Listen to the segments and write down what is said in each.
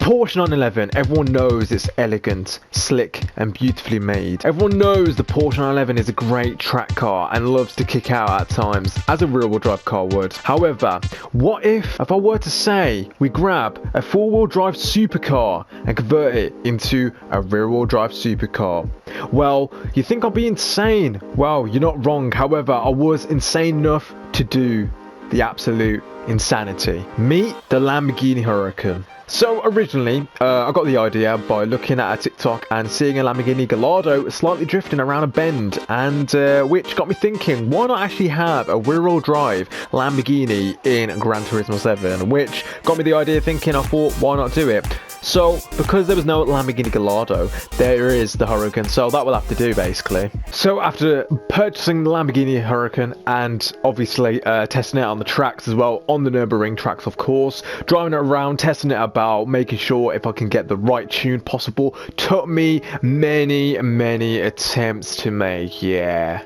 Porsche 911, everyone knows it's elegant, slick and beautifully made. Everyone knows the Porsche 911 is a great track car and loves to kick out at times, as a rear-wheel drive car would. However, what if I were to say we grab a four-wheel drive supercar and convert it into a rear-wheel drive supercar? Well, you think I'll be insane? Well, you're not wrong. However, I was insane enough to do the absolute insanity. Meet the Lamborghini Huracan. So originally, I got the idea by looking at a TikTok and seeing a Lamborghini Gallardo slightly drifting around a bend, and which got me thinking, why not actually have a rear-wheel drive Lamborghini in Gran Turismo 7, which got me the idea thinking, I thought, why not do it? So, because there was no Lamborghini Gallardo, there is the Huracan, so that will have to do basically. So after purchasing the Lamborghini Huracan and obviously testing it on the tracks as well, on the Nürburgring tracks of course, driving it around, testing it about, making sure if I can get the right tune possible, took me many attempts to make, yeah.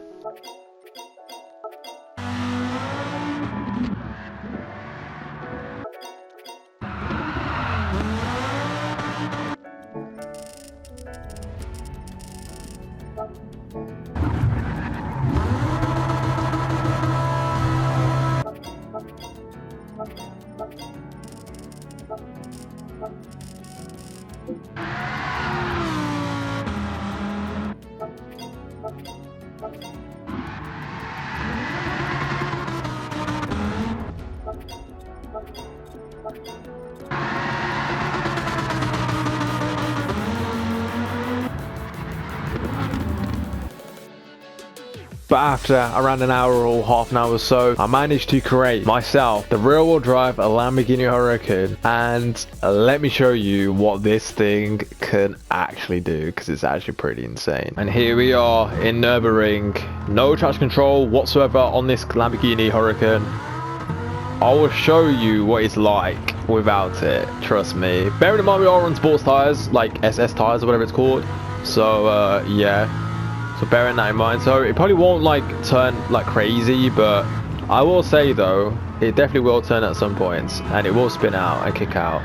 But after around an hour or half an hour or so, I managed to create myself the rear-wheel drive Lamborghini Huracan, and let me show you what this thing can actually do, because it's actually pretty insane. And here we are in Nürburgring, no traction control whatsoever on this Lamborghini Huracan. I will show you what it's like without it, trust me. Bearing in mind we are on sports tires, like SS tires or whatever it's called, so yeah. So bearing that in mind, so it probably won't like turn like crazy, but I will say though, it definitely will turn at some points, and it will spin out and kick out.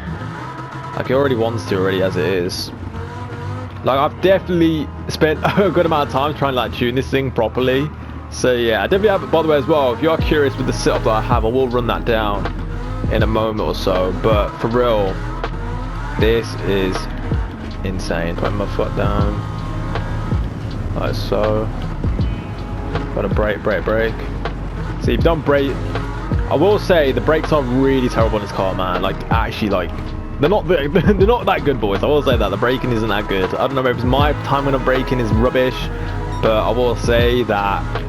Like it already wants to already as it is. Like I've definitely spent a good amount of time trying to like tune this thing properly. So yeah, I definitely have, by the way as well, if you are curious with the setup that I have, I will run that down in a moment or so. But for real, this is insane. Put my foot down. Like so. Gotta brake. So you've done brake. I will say the brakes are really terrible on this car, man. Like actually, like they're not that good, boys. I will say that the braking isn't that good. I don't know if it's my time when I'm braking is rubbish, but I will say that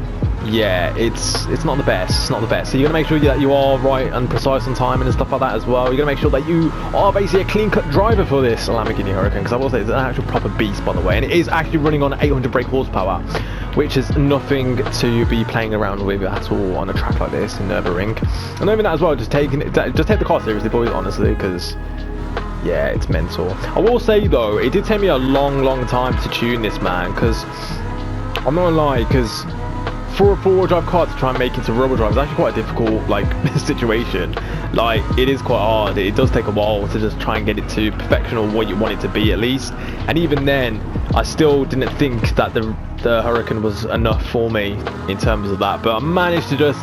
yeah, it's not the best. It's not the best. So you're gonna make sure that you are right and precise on timing and stuff like that as well. You're gonna make sure that you are basically a clean-cut driver for this Lamborghini Huracan, because I will say it's an actual proper beast, by the way, and it is actually running on 800 brake horsepower, which is nothing to be playing around with at all on a track like this in Nürburgring. And even that as well, just take the car seriously, boys, honestly, because yeah, it's mental. I will say though, it did take me a long time to tune this, man, because I'm not gonna lie, because for a four-wheel drive car to try and make it to rear-wheel drive is actually quite a difficult like situation. Like it is quite hard. It does take a while to just try and get it to perfection, or what you want it to be at least. And even then, I still didn't think that the Huracan was enough for me in terms of that. But I managed to just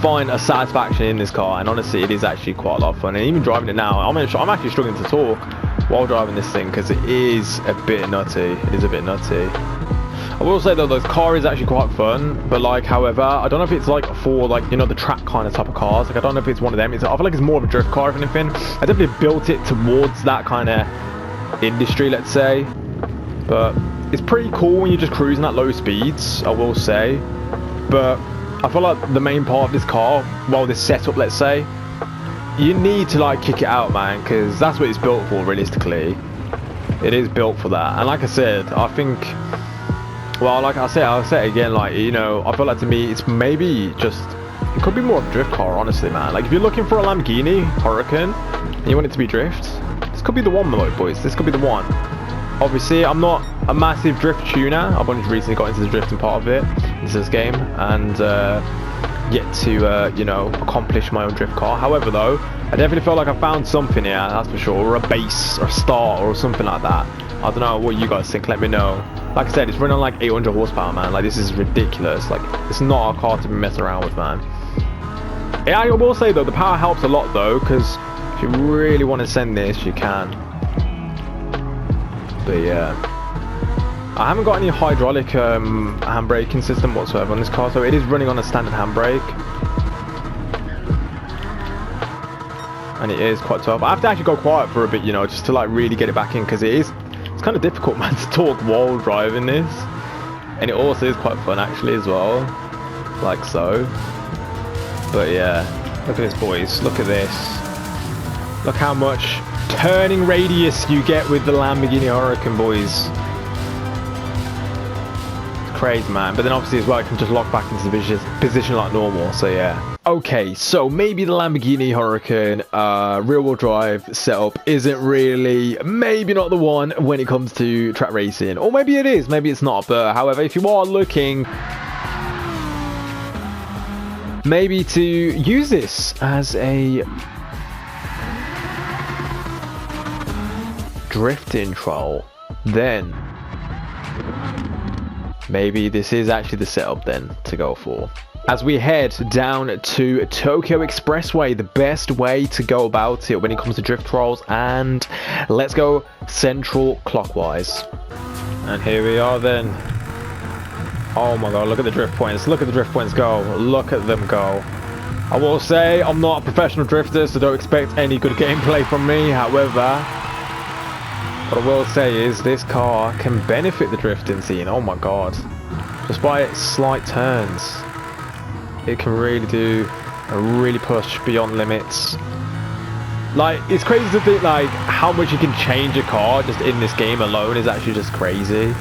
find a satisfaction in this car, and honestly, it is actually quite a lot of fun. And even driving it now, I'm actually struggling to talk while driving this thing, because it is a bit nutty. It is a bit nutty. I will say though, the car is actually quite fun, but like, however, I don't know if it's like for like, you know, the track kind of type of cars. Like I don't know if it's one of them. I feel like it's more of a drift car if anything. I definitely built it towards that kind of industry, let's say. But it's pretty cool when you're just cruising at low speeds, I will say. But I feel like the main part of this car, well, this setup, let's say, you need to like kick it out, man, because that's what it's built for, realistically. It is built for that. And like I said, I think, well, like I'll say it again, like, you know, I feel like to me, it's maybe just, it could be more of a drift car, honestly, man. Like if you're looking for a Lamborghini Huracan and you want it to be drift, this could be the one, boys. This could be the one. Obviously, I'm not a massive drift tuner. I've only recently got into the drifting part of it, into this game, and yet to, you know, accomplish my own drift car. However, though, I definitely feel like I found something here, that's for sure, or a base, or a star, or something like that. I don't know what you guys think, let me know. Like I said, it's running on like 800 horsepower, man. Like, this is ridiculous. Like, it's not a car to be messing around with, man. Yeah, I will say though, the power helps a lot though, because if you really want to send this, you can. But yeah, I haven't got any hydraulic handbraking system whatsoever on this car, so it is running on a standard handbrake. And it is quite tough. I have to actually go quiet for a bit, you know, just to like really get it back in, because it's kind of difficult, man, to talk while driving this. And it also is quite fun actually as well, like so. But yeah, look at this, boys, look at this. Look how much turning radius you get with the Lamborghini Huracan, boys. It's crazy, man. But then obviously as well, I can just lock back into the position like normal, so yeah. Okay, so maybe the Lamborghini Huracan rear-wheel drive setup isn't really, maybe not the one when it comes to track racing. Or maybe it is, maybe it's not. But however, if you are looking maybe to use this as a drifting troll, then maybe this is actually the setup then to go for. As we head down to Tokyo Expressway, the best way to go about it when it comes to drift trolls, and let's go central clockwise. And here we are then. Oh my god, look at the drift points. Look at the drift points go. Look at them go. I will say I'm not a professional drifter, so don't expect any good gameplay from me. However, what I will say is this car can benefit the drifting scene. Oh my god. Just by its slight turns, it can really do a really push beyond limits. Like, it's crazy to think like how much you can change a car just in this game alone is actually just crazy.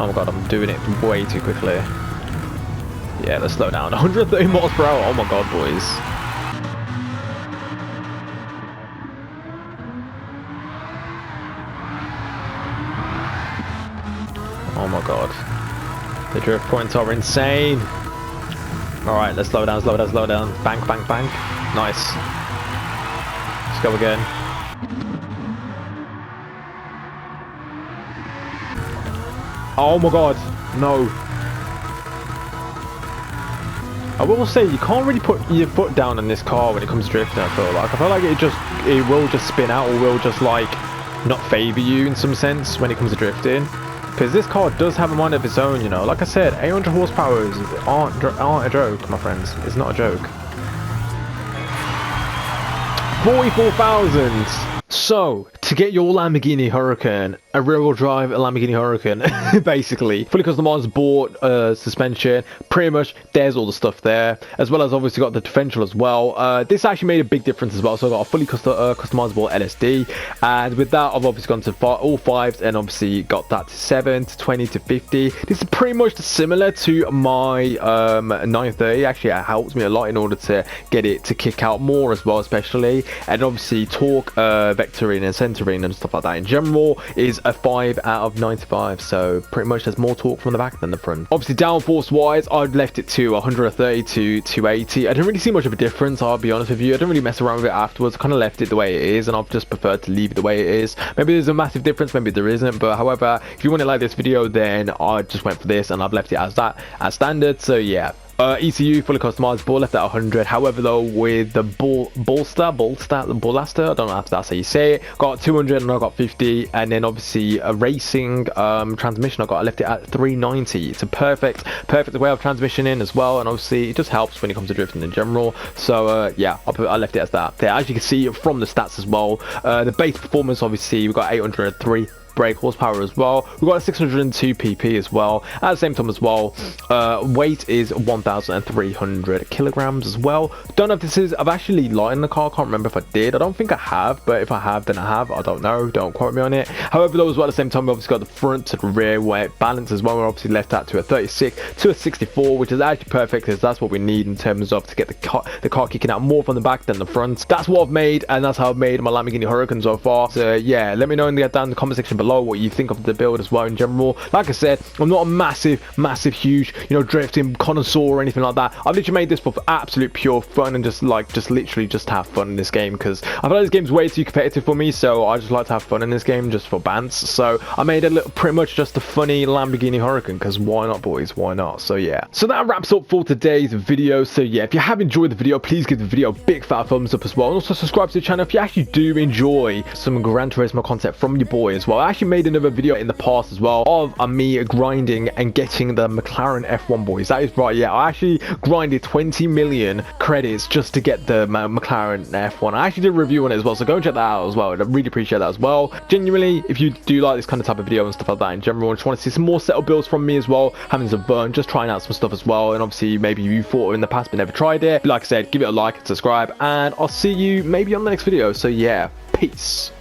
Oh my god, I'm doing it way too quickly. Yeah, let's slow down. 130 miles per hour. Oh my god, boys. Oh my god. The drift points are insane. Alright, let's slow down, slow down, slow down. Bank, bank, bank. Nice. Let's go again. Oh my god, no. I will say you can't really put your foot down on this car when it comes to drifting. I feel like it will just spin out, or will just like not favor you in some sense when it comes to drifting, because this car does have a mind of its own, you know. Like I said, 800 horsepower aren't a joke, my friends. It's not a joke. 44,000. So, to get your Lamborghini Huracan, a rear-wheel drive Lamborghini Huracan, basically, fully customized board, suspension, pretty much, there's all the stuff there, as well as obviously got the differential as well. This actually made a big difference as well, so I got a fully customizable LSD, and with that, I've obviously gone to all 5s, and obviously got that to 7, to 20, to 50. This is pretty much similar to my 930, actually it helps me a lot in order to get it to kick out more as well, especially, and obviously torque, vectoring and centering and stuff like that in general is a 5 out of 95, so pretty much there's more torque from the back than the front. Obviously downforce wise, I've left it to 130 to 280. I didn't really see much of a difference, I'll be honest with you. I didn't really mess around with it afterwards. I kind of left it the way it is, and I've just preferred to leave it the way it is. Maybe there's a massive difference, maybe there isn't, but however, if you want to like this video, then I just went for this and I've left it as that, as standard. So yeah, ECU fully customizable, left at 100. However, though, with the Ballster, I don't know if that's how you say it, got 200 and I got 50, and then obviously a racing transmission, I left it at 390. It's a perfect way of transmission in as well, and obviously it just helps when it comes to drifting in general. So yeah, I left it as that. There, as you can see from the stats as well, the base performance, obviously we got 803 brake horsepower as well. We've got a 602 pp as well. At the same time as well, weight is 1,300 kilograms as well. Don't know if this is, I've actually lightened the car, can't remember if I did. I don't think I have, but if I have, then I have. I don't know, don't quote me on it. However, though, as well, at the same time, we obviously got the front to the rear weight balance as well. We're obviously left that to a 36 to a 64, which is actually perfect, because that's what we need in terms of to get the car kicking out more from the back than the front. That's what I've made, and that's how I've made my Lamborghini Huracan so far. So yeah, let me know down in the comment section below below what you think of the build as well in general. Like I said, I'm not a massive huge, you know, drifting connoisseur or anything like that. I've literally made this for absolute pure fun and just literally just have fun in this game, because I feel like this game's way too competitive for me, so I just like to have fun in this game just for bants. So I made a little, pretty much just a funny Lamborghini Huracan, because why not, boys, why not? So yeah, so that wraps up for today's video. So yeah, if you have enjoyed the video, please give the video a big fat thumbs up as well, and also subscribe to the channel if you actually do enjoy some Gran Turismo content from your boy as well. I actually made another video in the past as well of me grinding and getting the McLaren F1, boys. That is right, yeah, I actually grinded 20 million credits just to get the McLaren F1. I actually did a review on it as well, so go and check that out as well. I'd really appreciate that as well. Genuinely, if you do like this kind of type of video and stuff like that in general, and just want to see some more setup builds from me as well, having some fun, just trying out some stuff as well, and obviously maybe you thought in the past but never tried it, but like I said, give it a like and subscribe, and I'll see you maybe on the next video. So yeah, peace.